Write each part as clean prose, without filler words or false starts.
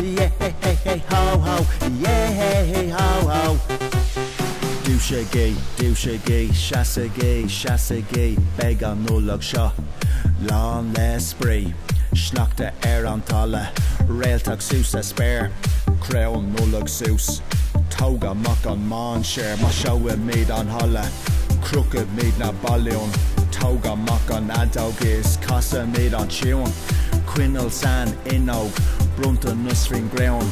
yeah, hey, ho, ho, yeah, hey, ho, ho. Douche-gay, chasse-gay, beg an nullag seo, lán le spree, Sneachta an talla, réaltach sús a spéir, Creann nullag sús, tóga amach an man séir, má seoa méid an holla, Crooked méid na balliún, tóga amach an adógis, casa méid an siún, Quinal san inóg, brunta nusrin greann,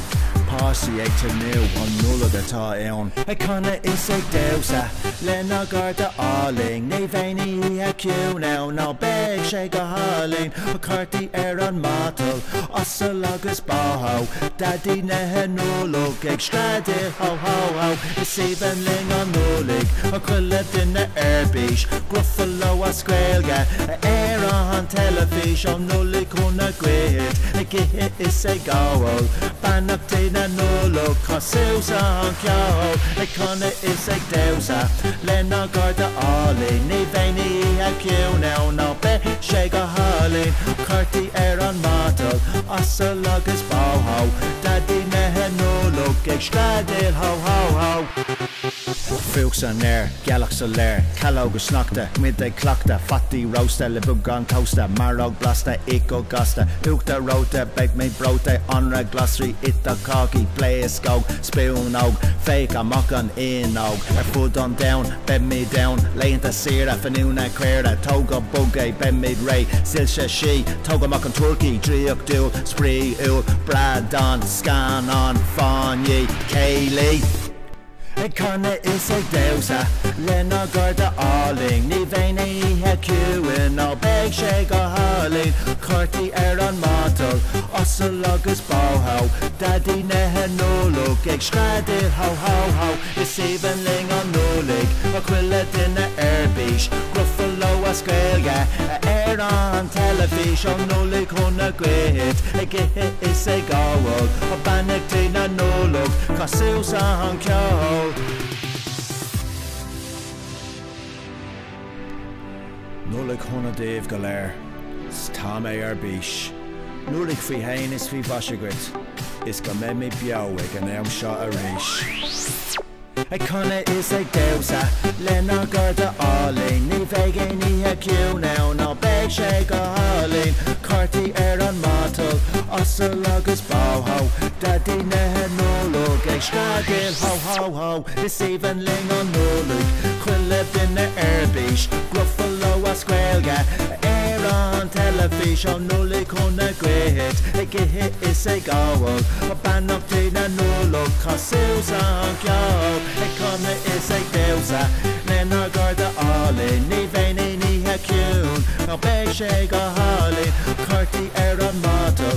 Pásaí ag tanniu an nullag atá ann. Conna is ag dewsa, lena garda áling, ní bhéine a ciú now, ná beg sé go háling, Cartaí an mátal, osal agus báthó, dadí nethe nullag ag scradil ho ho ho, is even ling an nullig, chuile duine airbís, gruffalo a scailge, an telefís an nullig chuna grid, gihe is ag gáil, bannach daine nullag, cosús an ceol, conna is ag dewsa, lena garda áling, ní bhéine a ciú now, ná be sé go háling, Cartaí an mátal, osal agus báthó, dadí nethe nullag ag scradil ho ho ho. Fuchs an air, gealach sa léir, calógus sneachta, mid ag cleachta, fatí rosta, le bug an costa, marog blasta, eco gasta, uachta rota, beg méid brota, onra glossary, ita cocky, play a scog, spoon og, fake amach an inog, fud on down, bed me down, leanta sira, fanuna queera, toga bugay, bed mid ray, silsha she, toga amach an turkey, driok dual, spree ul, brad on, scan on, fawn ye, Kaylee. Conna is ag dewsa, lena garda áling, ní bhéine a ciúin, ná beg sé go háling, Cartaí an mátal, osal agus báthó, dadí nethe nullag ag scradil ho ho ho, is even ling an nullig, chuile duine airbís, gruffalo a scailge, an telefís an nullig chuna grid, gihe is ag gáil, bannach daine nullag, cosús an ceol. Nullig chuna Dave go léir, tá mé bís. Nullig fao hain is fao bhaisegrit, is go mé mé beag ag an am seo a rís. Conna is ag dewsa, lena garda áling, ní bhéine a ciú now, ná beg sé go háling, Cartaí an mátal, osal agus báthó, dadí nethe nullag ag scradil ho ho ho, is even ling an nullig, chuile duine airbís, gruffalo a scailge, an telefís an nullig chuna grid, gihe is ag gáil, bannach daine nullag, cosús an ceol, conna is ag dewsa, lena garda áling, ní bhéine a ciún, ná beg sé go háling, Cartaí an mátal,